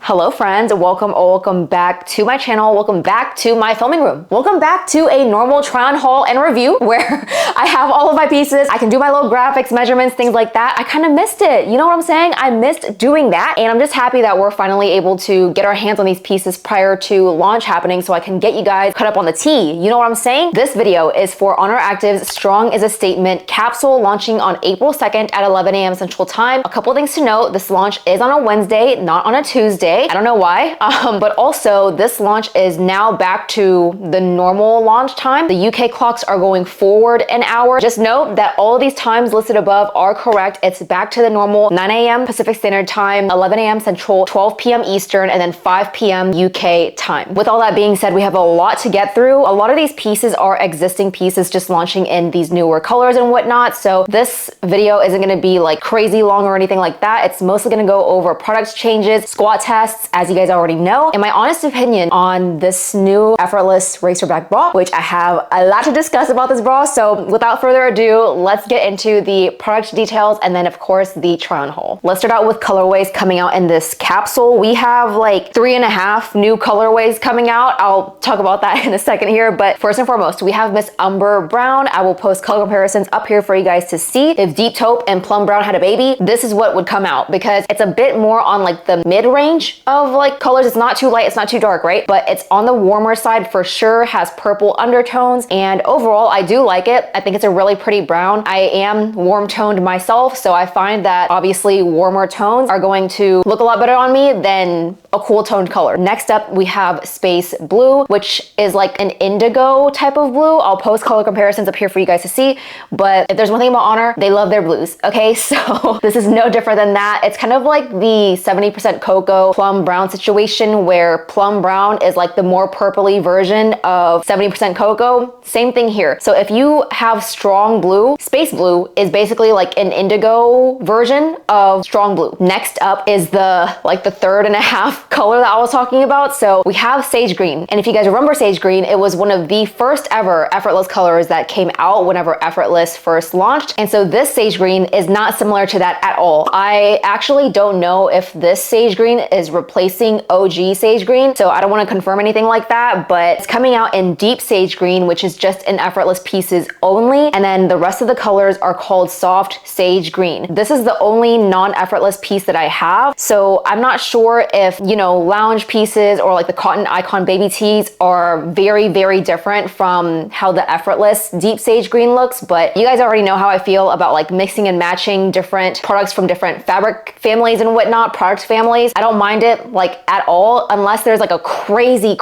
Hello friends, welcome back to my channel. Welcome back to my filming room. Welcome back to a normal try on haul and review where I have all of my pieces. I can do my little graphics, measurements, things like that. I kind of missed it. You know what I'm saying? I missed doing that, and I'm just happy that we're finally able to get our hands on these pieces prior to launch happening so I can get you guys caught up on the tea. You know what I'm saying? This video is for Oner Active's Strong is a Statement capsule launching on April 2nd at 11 a.m. Central Time. A couple things to note, this launch is on a Wednesday, not on a Tuesday. I don't know why, but also this launch is now back to the normal launch time. The UK clocks are going forward an hour. Just note that all of these times listed above are correct. It's back to the normal 9 a.m. Pacific Standard Time, 11 a.m. Central, 12 p.m. Eastern, and then 5 p.m. UK time. With all that being said, we have a lot to get through. A lot of these pieces are existing pieces just launching in these newer colors and whatnot. So this video isn't gonna be like crazy long or anything like that. It's mostly gonna go over product changes, squat tests, as you guys already know, and my honest opinion on this new Effortless Racerback bra, which I have a lot to discuss about this bra. So without further ado, let's get into the product details and then of course the try on haul. Let's start out with colorways coming out in this capsule. We have like 3.5 new colorways coming out. I'll talk about that in a second here, but first and foremost, we have Miss Umber Brown. I will post color comparisons up here for you guys to see. If Deep Taupe and Plum Brown had a baby, this is what would come out because it's a bit more on like the mid-range of like colors. It's not too light, it's not too dark, right? But it's on the warmer side for sure, has purple undertones, and overall I do like it. I think it's a really pretty brown. I am warm toned myself, so I find that obviously warmer tones are going to look a lot better on me than a cool toned color. Next up, we have Space Blue, which is like an indigo type of blue. I'll post color comparisons up here for you guys to see, but if there's one thing about Oner, they love their blues, okay? So this is no different than that. It's kind of like the 70% cocoa plum brown situation where plum brown is like the more purpley version of 70% cocoa. Same thing here. So if you have strong blue, Space Blue is basically like an indigo version of strong blue. Next up is the third and a half color that I was talking about. So we have Sage Green. And if you guys remember Sage Green, it was one of the first ever Effortless colors that came out whenever Effortless first launched. And so this Sage Green is not similar to that at all. I actually don't know if this Sage Green is replacing OG Sage Green, so I don't want to confirm anything like that, but it's coming out in Deep Sage Green, which is just in Effortless pieces only, and then the rest of the colors are called Soft Sage Green. This is the only non-Effortless piece that I have, so I'm not sure if, you know, lounge pieces or like the Cotton Icon baby tees are very, very different from how the Effortless Deep Sage Green looks, but you guys already know how I feel about like mixing and matching different products from different fabric families and whatnot, product families. I don't mind it like at all, unless there's like a crazy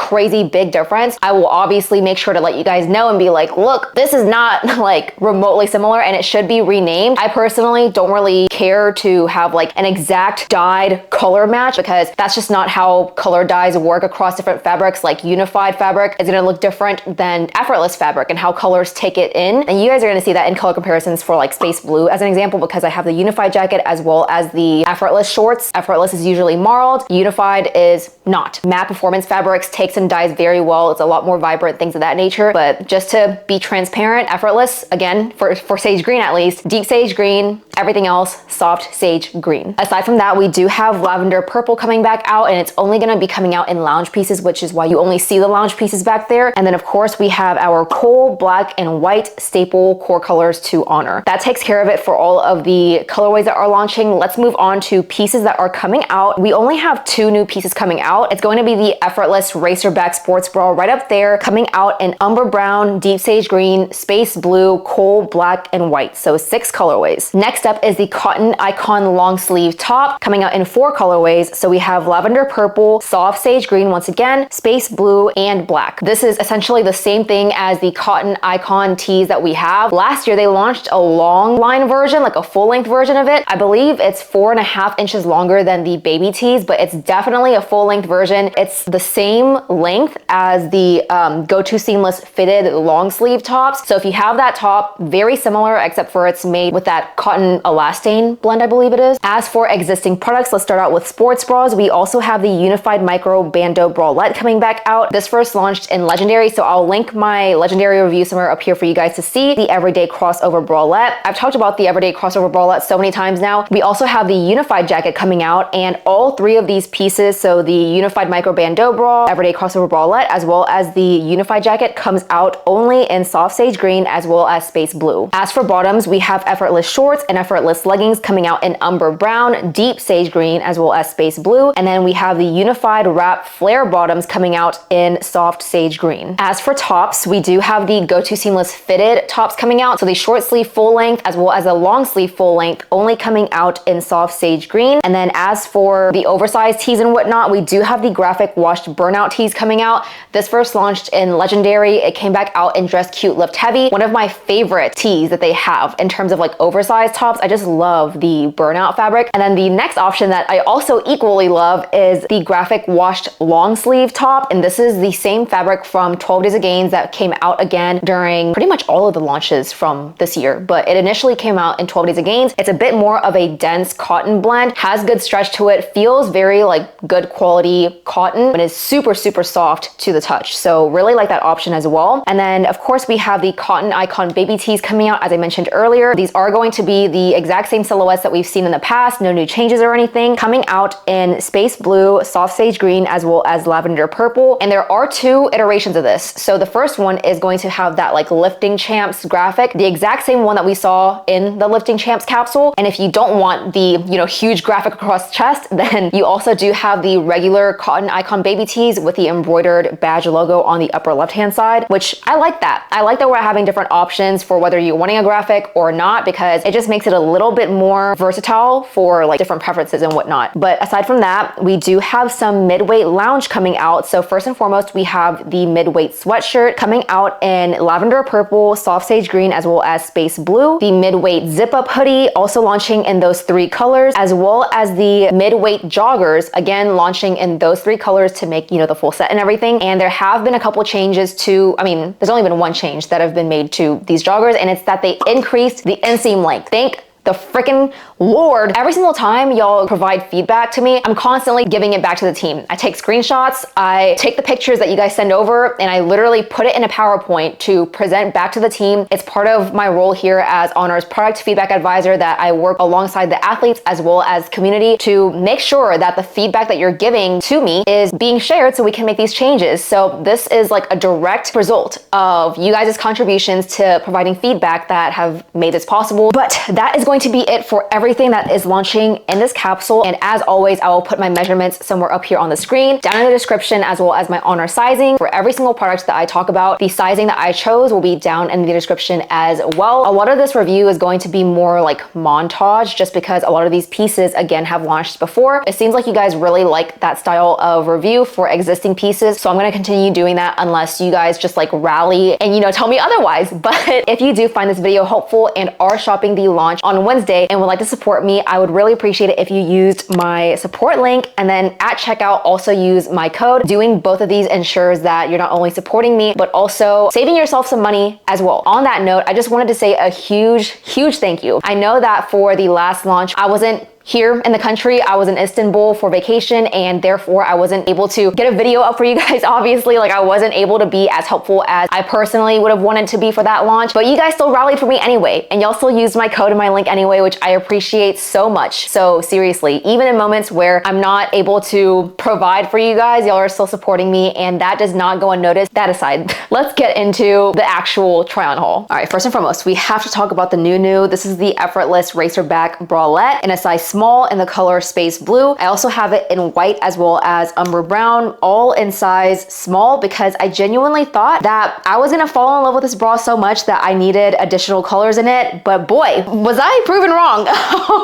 big difference. I will obviously make sure to let you guys know and be like, look, this is not like remotely similar and it should be renamed. I personally don't really care to have like an exact dyed color match because that's just not how color dyes work across different fabrics. Like unified fabric is gonna look different than Effortless fabric and how colors take it in. And you guys are gonna see that in color comparisons for like Space Blue as an example, because I have the unified jacket as well as the Effortless shorts. Effortless is usually marled, unified is not. Matte performance fabrics takes and dyes very well. It's a lot more vibrant, things of that nature. But just to be transparent, Effortless, again, for Sage Green at least, Deep Sage Green, everything else, Soft Sage Green. Aside from that, we do have Lavender Purple coming back out, and it's only gonna be coming out in lounge pieces, which is why you only see the lounge pieces back there. And then of course we have our coal, black, and white staple core colors to Oner. That takes care of it for all of the colorways that are launching. Let's move on to pieces that are coming out. We only have 2 new pieces coming out. It's going to be the Effortless Racerback sports bra right up there, coming out in Umber Brown, Deep Sage Green, Space Blue, coal, black, and white. So 6 colorways. Next up is the Cotton Icon long sleeve top, coming out in 4 colorways. So we have Lavender Purple, Soft Sage Green once again, Space Blue, and black. This is essentially the same thing as the Cotton Icon tees that we have. Last year they launched a long line version, like a full length version of it. I believe it's 4.5 inches longer than the baby tees, but it's definitely a full length version. It's the same length as the Go-To Seamless fitted long sleeve tops. So if you have that top, very similar except for it's made with that cotton cotton elastane blend, I believe it is. As for existing products, let's start out with sports bras. We also have the Unified Micro Bandeau Bralette coming back out. This first launched in Legendary, so I'll link my Legendary review somewhere up here for you guys to see. The Everyday Crossover Bralette. I've talked about the Everyday Crossover Bralette so many times now. We also have the Unified Jacket coming out, and all three of these pieces, so the Unified Micro Bandeau Bra, Everyday Crossover Bralette, as well as the Unified Jacket, comes out only in soft sage green as well as space blue. As for bottoms, we have Effortless shorts and Effortless leggings coming out in umber brown, deep sage green, as well as space blue. And then we have the Unified Wrap flare bottoms coming out in soft sage green. As for tops, we do have the Go-To Seamless fitted tops coming out. So the short sleeve full length as well as the long sleeve full length only coming out in soft sage green. And then as for the oversized tees and whatnot, we do have the graphic washed burnout tees coming out. This first launched in Legendary. It came back out in Dress Cute Lift Heavy. One of my favorite tees that they have in terms of like oversized tops. I just love the burnout fabric. And then the next option that I also equally love is the graphic washed long sleeve top. And this is the same fabric from 12 Days of Gains that came out again during pretty much all of the launches from this year. But it initially came out in 12 Days of Gains. It's a bit more of a dense cotton blend, has good stretch to it, feels very like good quality cotton, but is super, super soft to the touch. So really like that option as well. And then of course we have the Cotton Icon baby tees coming out, as I mentioned earlier. These are going to be the exact same silhouettes that we've seen in the past, no new changes or anything, coming out in space blue, soft sage green, as well as lavender purple. And there are two iterations of this. So the first one is going to have that like Lifting Champs graphic, the exact same one that we saw in the Lifting Champs capsule. And if you don't want the, huge graphic across the chest, then you also do have the regular Cotton Icon baby tees with the embroidered badge logo on the upper left-hand side, which I like that. I like that we're having different options for whether you're wanting a graphic or not, because it just makes it a little bit more versatile for like different preferences and whatnot. But aside from that, we do have some midweight lounge coming out. So first and foremost, we have the midweight sweatshirt coming out in lavender purple, soft sage green, as well as space blue. The midweight zip-up hoodie also launching in those three colors, as well as the midweight joggers, again launching in those three colors to make, the full set and everything. And there have been a couple changes to, there's only been one change that have been made to these joggers, and it's that they increased the inseam length. Thank the freaking Lord. Every single time y'all provide feedback to me, I'm constantly giving it back to the team. I take screenshots, I take the pictures that you guys send over, and I literally put it in a PowerPoint to present back to the team. It's part of my role here as Oner's product feedback advisor, that I work alongside the athletes as well as community to make sure that the feedback that you're giving to me is being shared so we can make these changes. So this is like a direct result of you guys' contributions to providing feedback that have made this possible. But that is going to be it for everything that is launching in this capsule. And as always, I will put my measurements somewhere up here on the screen, down in the description, as well as my Oner sizing for every single product that I talk about. The sizing that I chose will be down in the description as well. A lot of this review is going to be more like montage, just because a lot of these pieces again have launched before. It seems like you guys really like that style of review for existing pieces, so I'm going to continue doing that unless you guys just like rally and tell me otherwise. But if you do find this video helpful and are shopping the launch on Wednesday and would like to support me, I would really appreciate it if you used my support link, and then at checkout also use my code. Doing both of these ensures that you're not only supporting me, but also saving yourself some money as well. On that note, I just wanted to say a huge thank you. I know that for the last launch, I wasn't here in the country. I was in Istanbul for vacation, and therefore I wasn't able to get a video up for you guys. Obviously, like I wasn't able to be as helpful as I personally would have wanted to be for that launch, but you guys still rallied for me anyway, and y'all still used my code and my link anyway, which I appreciate so much. So seriously, even in moments where I'm not able to provide for you guys, y'all are still supporting me, and that does not go unnoticed. That aside, let's get into the actual try on haul. All right, first and foremost, we have to talk about the new. This is the Effortless Racerback Bralette in a size small in the color space blue. I also have it in white as well as umber brown, all in size small, because I genuinely thought that I was gonna fall in love with this bra so much that I needed additional colors in it, but boy, was I proven wrong.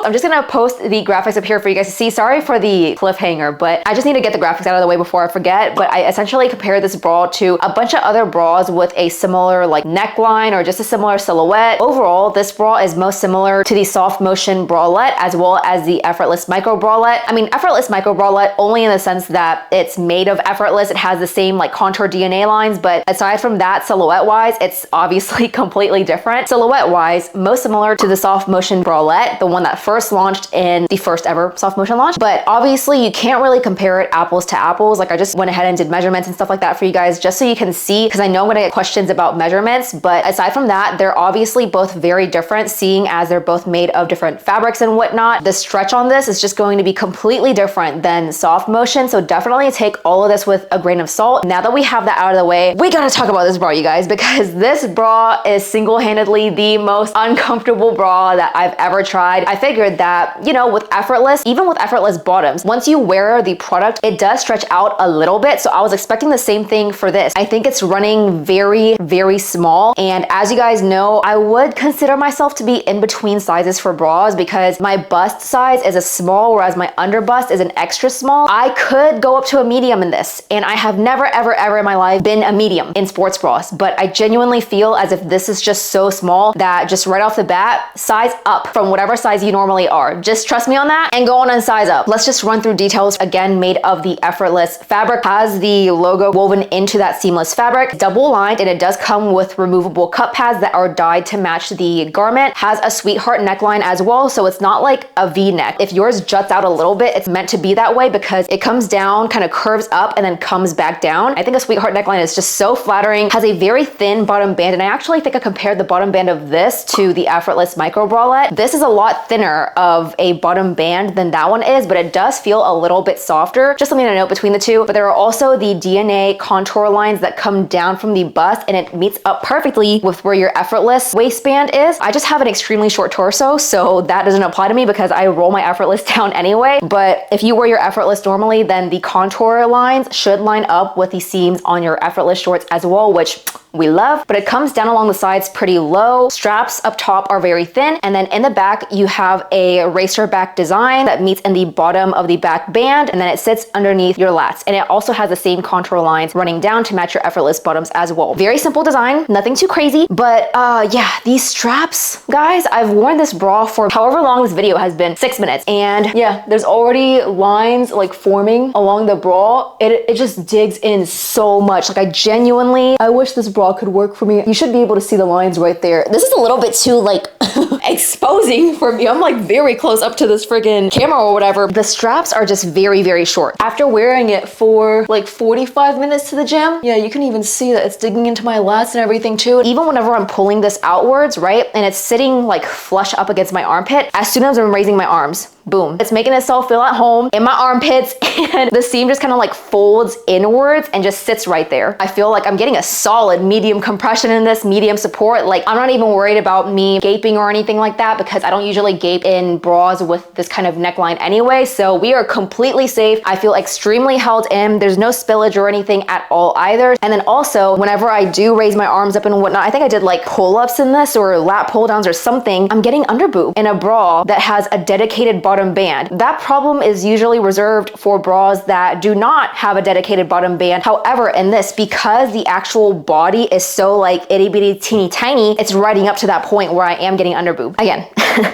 I'm just gonna post the graphics up here for you guys to see. Sorry for the cliffhanger, but I just need to get the graphics out of the way before I forget. But I essentially compared this bra to a bunch of other bras with a similar like neckline or just a similar silhouette. Overall, this bra is most similar to the Soft Motion Bralette as well as as the Effortless Micro Bralette. I mean, Effortless Micro Bralette only in the sense that it's made of Effortless. It has the same like contour DNA lines, but aside from that, silhouette-wise, it's obviously completely different. Silhouette-wise, most similar to the Soft Motion Bralette, the one that first launched in the first ever Soft Motion launch. But obviously, you can't really compare it apples to apples. Like I just went ahead and did measurements and stuff like that for you guys, just so you can see, because I know I'm gonna get questions about measurements, but aside from that, they're obviously both very different, seeing as they're both made of different fabrics and whatnot. The stretch on this is just going to be completely different than Soft Motion, so definitely take all of this with a grain of salt. Now that we have that out of the way, we gotta talk about this bra, you guys, because this bra is single-handedly the most uncomfortable bra that I've ever tried. I figured that, you know, with Effortless, even with Effortless bottoms, once you wear the product, it does stretch out a little bit, so I was expecting the same thing for this. I think it's running very, very small, and as you guys know, I would consider myself to be in between sizes for bras because my bust size is a small, whereas my under bust is an extra small. I could go up to a medium in this, and I have never, ever, ever in my life been a medium in sports bras, but I genuinely feel as if this is just so small that just right off the bat, size up from whatever size you normally are. Just trust me on that and go on and size up. Let's just run through details. Again, made of the Effortless fabric, has the logo woven into that seamless fabric, double lined, and it does come with removable cup pads that are dyed to match the garment. Has a sweetheart neckline as well, so it's not like a V-neck. If yours juts out a little bit, it's meant to be that way because it comes down, kind of curves up, and then comes back down. I think a sweetheart neckline is just so flattering, has a very thin bottom band, and I actually think I compared the bottom band of this to the Effortless Micro Bralette. This is a lot thinner of a bottom band than that one is, but it does feel a little bit softer. Just something to note between the two. But there are also the DNA contour lines that come down from the bust, and it meets up perfectly with where your Effortless waistband is. I just have an extremely short torso, so that doesn't apply to me because I roll my Effortless down anyway. But if you wear your Effortless normally, then the contour lines should line up with the seams on your Effortless shorts as well, which we love, but it comes down along the sides pretty low. Straps up top are very thin, and then in the back you have a Racerback design that meets in the bottom of the back band, and then it sits underneath your lats, and it also has the same contour lines running down to match your Effortless bottoms as well. Very simple design, nothing too crazy, but yeah, these straps, guys, I've worn this bra for however long this video has been, 6 minutes, and yeah, there's already lines like forming along the bra. It just digs in so much. Like I wish this bra could work for me. You should be able to see the lines right there. This is a little bit too like exposing for me. I'm like very close up to this friggin' camera or whatever. The straps are just very, very short. After wearing it for like 45 minutes to the gym, yeah, you can even see that it's digging into my lats and everything too. Even whenever I'm pulling this outwards, right, and it's sitting like flush up against my armpit, as soon as I'm raising my arms, boom, it's making itself feel at home in my armpits, and the seam just kind of like folds inwards and just sits right there. I feel like I'm getting a solid medium compression in this, medium support. Like I'm not even worried about me gaping or anything like that because I don't usually gape in bras with this kind of neckline anyway, so we are completely safe. I feel extremely held in. There's no spillage or anything at all either. And then also, whenever I do raise my arms up and whatnot, I think I did like pull-ups in this or lat pull-downs or something, I'm getting under boob in a bra that has a dedicated bottom band. That problem is usually reserved for bras that do not have a dedicated bottom band. However, in this, because the actual body is so like itty bitty teeny tiny, it's riding up to that point where I am getting under boob. Again,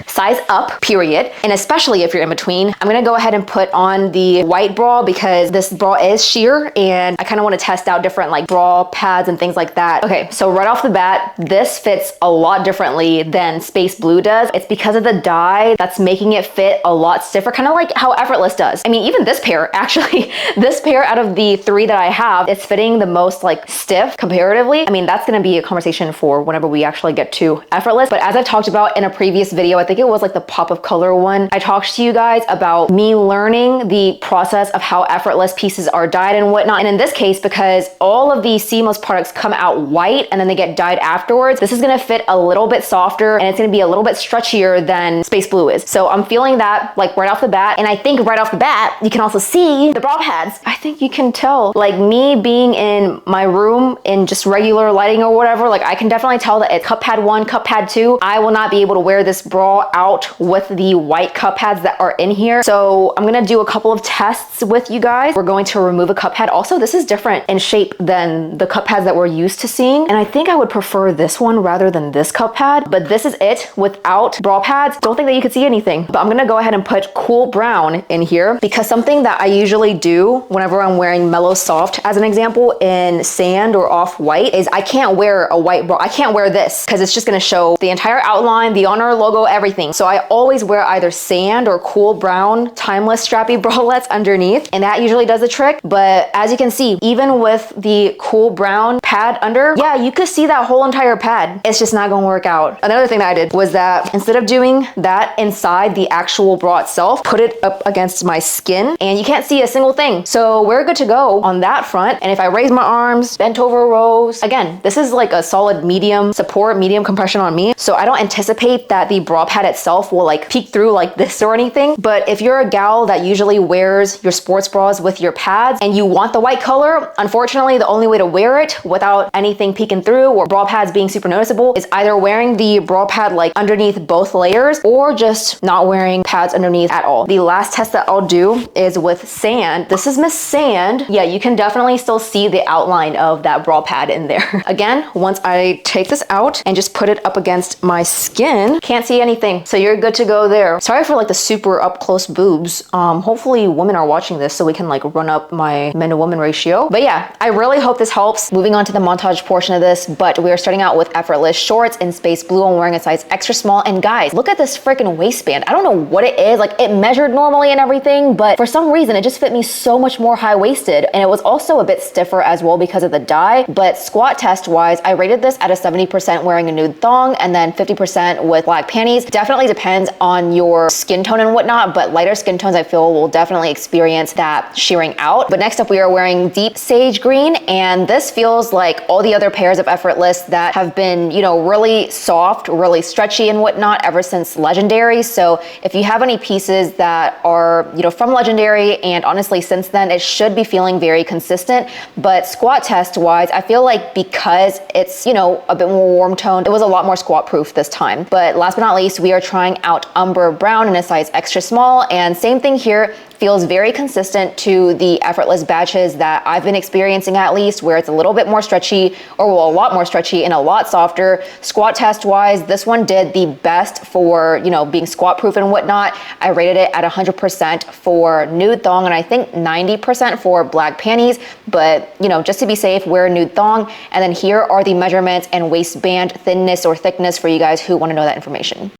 size up, period. And especially if you're in between, I'm gonna go ahead and put on the white bra because this bra is sheer and I kind of want to test out different like bra pads and things like that. Okay, so right off the bat, this fits a lot differently than Space Blue does. It's because of the dye that's making it fit a lot stiffer, kind of like how Effortless does. I mean, even this pair, actually, this pair out of the three that I have, it's fitting the most like stiff comparatively. I mean, that's gonna be a conversation for whenever we actually get to Effortless. But as I talked about in a previous video, I think it was like the pop of color one, I talked to you guys about me learning the process of how Effortless pieces are dyed and whatnot. And in this case, because all of these seamless products come out white and then they get dyed afterwards, this is gonna fit a little bit softer and it's gonna be a little bit stretchier than Space Blue is. So I'm feeling that like right off the bat. And I think right off the bat, you can also see the bra pads. I think you can tell, like me being in my room in just regular lighting or whatever, like I can definitely tell that it's cup pad 1, cup pad 2. I will not be able to wear this bra out with the white cup pads that are in here. So I'm gonna do a couple of tests with you guys. We're going to remove a cup pad. Also, this is different in shape than the cup pads that we're used to seeing. And I think I would prefer this one rather than this cup pad, but this is it without bra pads. Don't think that you could see anything, but I'm gonna go ahead ahead and put cool brown in here, because something that I usually do whenever I'm wearing mellow soft, as an example, in sand or off-white, is I can't wear a white bra. I can't wear this because it's just gonna show the entire outline, the Oner logo, everything. So I always wear either sand or cool brown timeless strappy bralettes underneath, and that usually does the trick. But as you can see, even with the cool brown pad under, yeah, you could see that whole entire pad. It's just not gonna work out. Another thing that I did was that instead of doing that inside the actual bra itself, put it up against my skin, and you can't see a single thing. So we're good to go on that front. And if I raise my arms, bent over rows, again, this is like a solid medium support, medium compression on me. So I don't anticipate that the bra pad itself will like peek through like this or anything. But if you're a gal that usually wears your sports bras with your pads and you want the white color, unfortunately, the only way to wear it without anything peeking through or bra pads being super noticeable is either wearing the bra pad like underneath both layers or just not wearing pads underneath at all. The last test that I'll do is with sand. This is Miss Sand. Yeah, you can definitely still see the outline of that bra pad in there. Again, once I take this out and just put it up against my skin, can't see anything. So you're good to go there. Sorry for like the super up close boobs. Hopefully women are watching this so we can like run up my men to woman ratio. But yeah, I really hope this helps. Moving on to the montage portion of this, but we are starting out with Effortless shorts in space blue. I'm wearing a size extra small, and guys, look at this freaking waistband. I don't know what it is. Like, it measured normally and everything, but for some reason it just fit me so much more high-waisted, and it was also a bit stiffer as well because of the dye. But squat test wise, I rated this at a 70% wearing a nude thong and then 50% with black panties. Definitely depends on your skin tone and whatnot, but lighter skin tones I feel will definitely experience that shearing out. But next up, we are wearing deep sage green, and this feels like all the other pairs of Effortless that have been, you know, really soft, really stretchy and whatnot ever since Legendary. So if you have any pieces that are, you know, from Legendary, and honestly since then, it should be feeling very consistent. But squat test wise, I feel like because it's, you know, a bit more warm toned, it was a lot more squat proof this time. But last but not least, we are trying out Umber brown in a size extra small, and same thing here. Feels very consistent to the Effortless batches that I've been experiencing, at least, where it's a little bit more stretchy, or well, a lot more stretchy and a lot softer. Squat test wise, this one did the best for, you know, being squat proof and whatnot. I rated it at 100% for nude thong, and I think 90% for black panties. But, you know, just to be safe, wear a nude thong. And then here are the measurements and waistband thinness or thickness for you guys who want to know that information.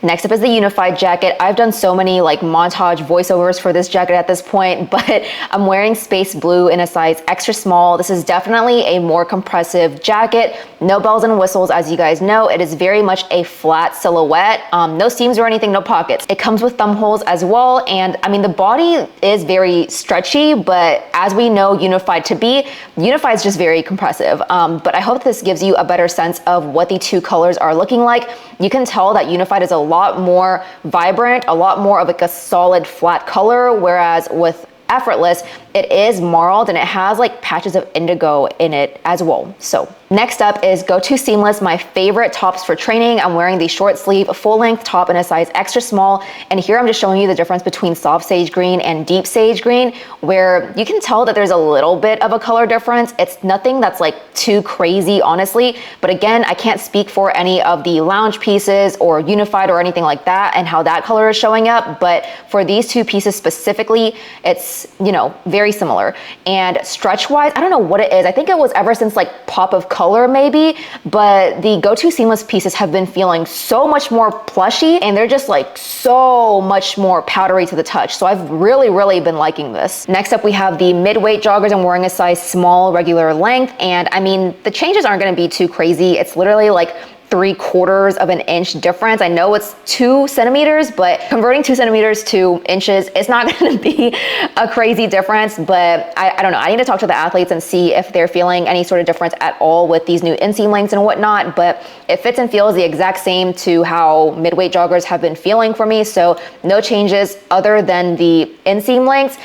Next up is the unified jacket. I've done so many like montage voiceovers for this jacket at this point, but I'm wearing space blue in a size extra small. This is definitely a more compressive jacket. No bells and whistles, as you guys know. It is very much a flat silhouette. No seams or anything, no pockets. It comes with thumb holes as well. And I mean, the body is very stretchy, but as we know unified to be, unified is just very compressive. But I hope this gives you a better sense of what the two colors are looking like. You can tell that unified is a lot more vibrant, a lot more of like a solid flat color, whereas with Effortless, it is marled and it has like patches of indigo in it as well. So next up is Go To Seamless, my favorite tops for training. I'm wearing the short sleeve full length top in a size extra small. And here I'm just showing you the difference between soft sage green and deep sage green, where you can tell that there's a little bit of a color difference. It's nothing that's like too crazy, honestly. But again, I can't speak for any of the lounge pieces or unified or anything like that and how that color is showing up. But for these two pieces specifically, it's, you know, very similar. And stretch wise, I don't know what it is. I think it was ever since like pop of color maybe, but the Go To Seamless pieces have been feeling so much more plushy, and they're just like so much more powdery to the touch. So I've really been liking this. Next up, we have the Midweight joggers. I'm wearing a size small regular length, and I mean, the changes aren't going to be too crazy. It's literally like 3/4 of an inch difference. I know it's 2 centimeters, but converting 2 centimeters to inches, it's not going to be a crazy difference. But I don't know. I need to talk to the athletes and see if they're feeling any sort of difference at all with these new inseam lengths and whatnot. But it fits and feels the exact same to how midweight joggers have been feeling for me. So no changes other than the inseam lengths.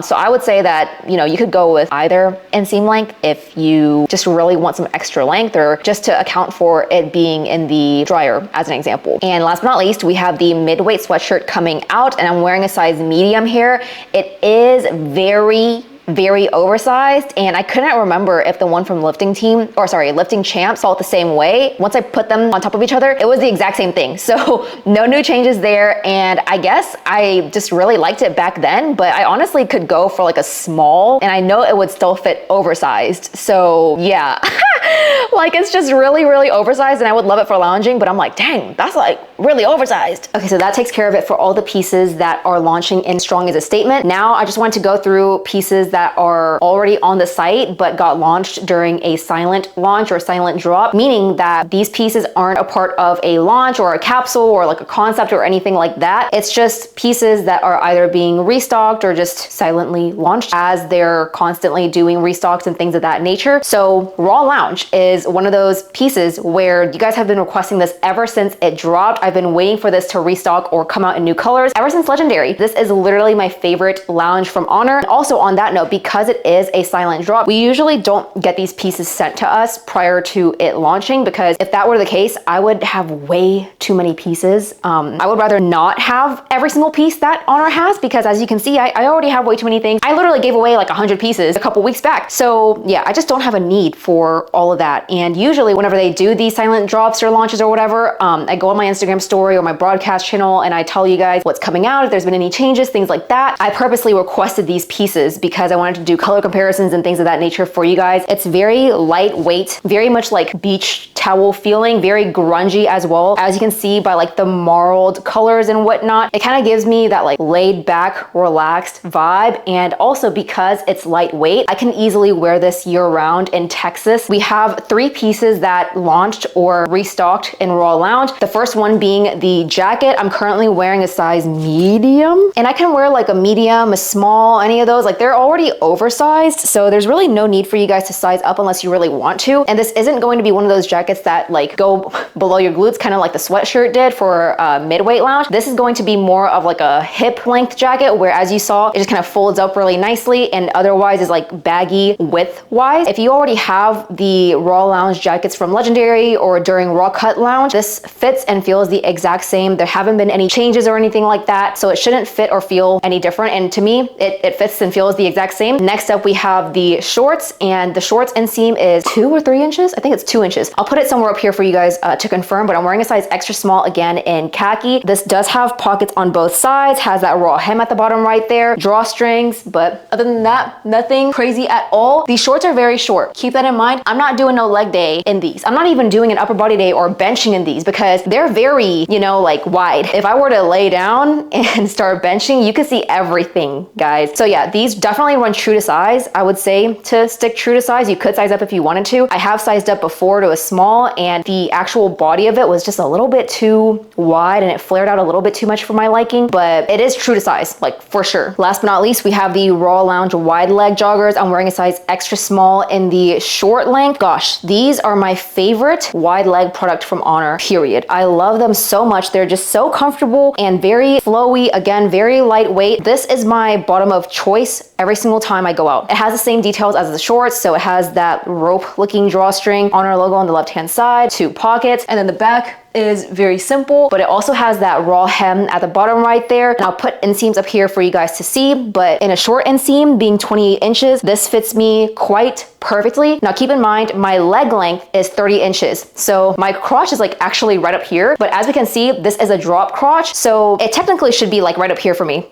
So I would say that, you know, you could go with either inseam length if you just really want some extra length, or just to account for it being in the dryer as an example. And last but not least, we have the midweight sweatshirt coming out, and I'm wearing a size medium here. It is very very oversized, and I couldn't remember if the one from Lifting Champ saw it the same way. Once I put them on top of each other, it was the exact same thing. So no new changes there, and I guess I just really liked it back then, but I honestly could go for like a small, and I know it would still fit oversized. So yeah, like it's just really, really oversized, and I would love it for lounging, but I'm like, dang, that's like really oversized. Okay, so that takes care of it for all the pieces that are launching in Strong as a Statement. Now I just want to go through pieces that are already on the site but got launched during a silent launch or silent drop, meaning that these pieces aren't a part of a launch or a capsule or like a concept or anything like that. It's just pieces that are either being restocked or just silently launched as they're constantly doing restocks and things of that nature. So Raw Lounge is one of those pieces where you guys have been requesting this ever since it dropped. I've been waiting for this to restock or come out in new colors ever since Legendary. This is literally my favorite lounge from Oner. And also on that note, because it is a silent drop, we usually don't get these pieces sent to us prior to it launching, because if that were the case, I would have way too many pieces. I would rather not have every single piece that Oner has, because as you can see, I already have way too many things. I literally gave away like 100 pieces a couple weeks back. So yeah, I just don't have a need for all of that. And usually whenever they do these silent drops or launches or whatever, I go on my Instagram story or my broadcast channel and I tell you guys what's coming out, if there's been any changes, things like that. I purposely requested these pieces because I wanted to do color comparisons and things of that nature for you guys. It's very lightweight, very much like beach towel feeling, very grungy as well. As you can see by like the marled colors and whatnot, it kind of gives me that like laid back, relaxed vibe. And also because it's lightweight, I can easily wear this year round in Texas. We have 3 pieces that launched or restocked in Raw Lounge. The first one being the jacket. I'm currently wearing a size medium, and I can wear like a medium, a small, any of those. Like they're already oversized, so there's really no need for you guys to size up unless you really want to. And this isn't going to be one of those jackets that like go below your glutes, kind of like the sweatshirt did for Midweight Lounge. This is going to be more of like a hip length jacket, where as you saw, it just kind of folds up really nicely and otherwise is like baggy width wise. If you already have the Raw Lounge jackets from Legendary or during Raw Cut Lounge, this fits and feels the exact same. There haven't been any changes or anything like that, so it shouldn't fit or feel any different. And to me, it fits and feels the exact same. Next up, we have the shorts, and the shorts inseam is 2 or 3 inches. I think it's 2 inches. I'll put it somewhere up here for you guys to confirm, but I'm wearing a size extra small again in khaki. This does have pockets on both sides, has that raw hem at the bottom right there, drawstrings, but other than that, nothing crazy at all. These shorts are very short. Keep that in mind. I'm not doing no leg day in these. I'm not even doing an upper body day or benching in these because they're very, you know, like wide. If I were to lay down and start benching, you could see everything, guys. So yeah, these definitely run true to size. I would say to stick true to size. You could size up if you wanted to. I have sized up before to a small, and the actual body of it was just a little bit too wide and it flared out a little bit too much for my liking, but it is true to size, like for sure. Last but not least, we have the Raw Lounge wide leg joggers. I'm wearing a size extra small in the short length. Gosh, these are my favorite wide leg product from Oner, period. I love them so much. They're just so comfortable and very flowy. Again, very lightweight. This is my bottom of choice every single time I go out. It has the same details as the shorts, so it has that rope looking drawstring, Oner logo on the left hand side, 2 pockets, and then the back is very simple, but it also has that raw hem at the bottom right there. And I'll put inseams up here for you guys to see, but in a short inseam being 28 inches, this fits me quite perfectly. Now keep in mind, my leg length is 30 inches. So my crotch is like actually right up here, but as we can see, this is a drop crotch. So it technically should be like right up here for me.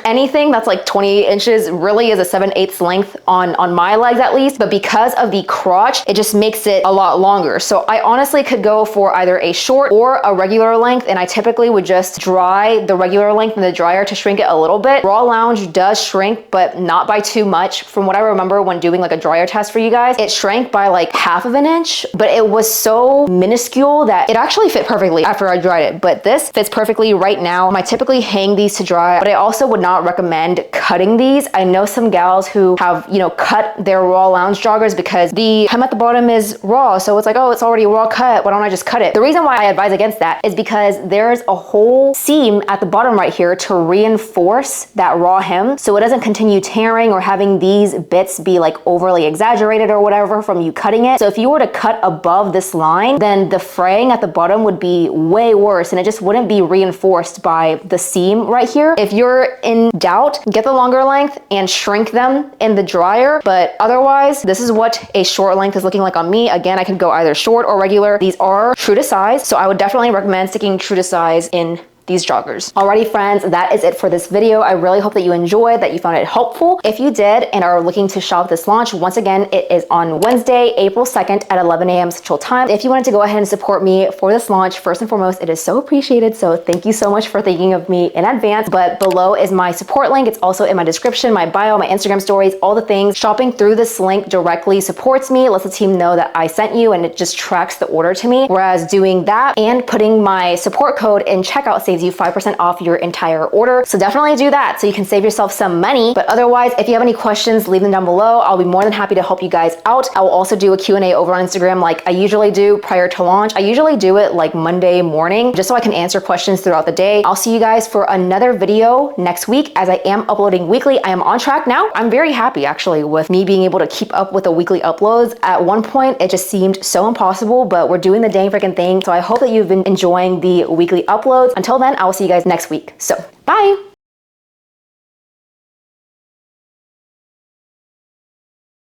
Anything that's like 28 inches really is a 7/8 length on my legs at least, but because of the crotch, it just makes it a lot longer. So I honestly could go for either a short or a regular length, and I typically would just dry the regular length in the dryer to shrink it a little bit. Raw Lounge does shrink, but not by too much. From what I remember when doing like a dryer test for you guys, it shrank by like 1/2 inch, but it was so minuscule that it actually fit perfectly after I dried it. But this fits perfectly right now. I typically hang these to dry, but I also would not recommend cutting these. I know some gals who have, you know, cut their Raw Lounge joggers because the hem at the bottom is raw. So it's like, oh, it's already raw cut. Why don't I just cut it? The reason why I advise against that is because there's a whole seam at the bottom right here to reinforce that raw hem so it doesn't continue tearing or having these bits be like overly exaggerated or whatever from you cutting it. So if you were to cut above this line, then the fraying at the bottom would be way worse and it just wouldn't be reinforced by the seam right here. If you're in doubt, get the longer length and shrink them in the dryer. But otherwise, this is what a short length is looking like on me. Again, I can go either short or regular. These are true to size, so I would definitely recommend sticking true to size in these joggers. Alrighty friends, that is it for this video. I really hope that you enjoyed, that you found it helpful. If you did and are looking to shop this launch, once again, it is on Wednesday, April 2nd at 11 a.m. Central Time. If you wanted to go ahead and support me for this launch, first and foremost, it is so appreciated. So thank you so much for thinking of me in advance. But below is my support link. It's also in my description, my bio, my Instagram stories, all the things. Shopping through this link directly supports me, lets the team know that I sent you and it just tracks the order to me. Whereas doing that and putting my support code in checkout saves you 5% off your entire order. So definitely do that so you can save yourself some money. But otherwise, if you have any questions, leave them down below. I'll be more than happy to help you guys out. I will also do a Q&A over on Instagram like I usually do prior to launch. I usually do it like Monday morning just so I can answer questions throughout the day. I'll see you guys for another video next week as I am uploading weekly. I am on track now. I'm very happy actually with me being able to keep up with the weekly uploads. At one point, it just seemed so impossible, but we're doing the dang freaking thing. So I hope that you've been enjoying the weekly uploads. Until then, I will see you guys next week. So bye.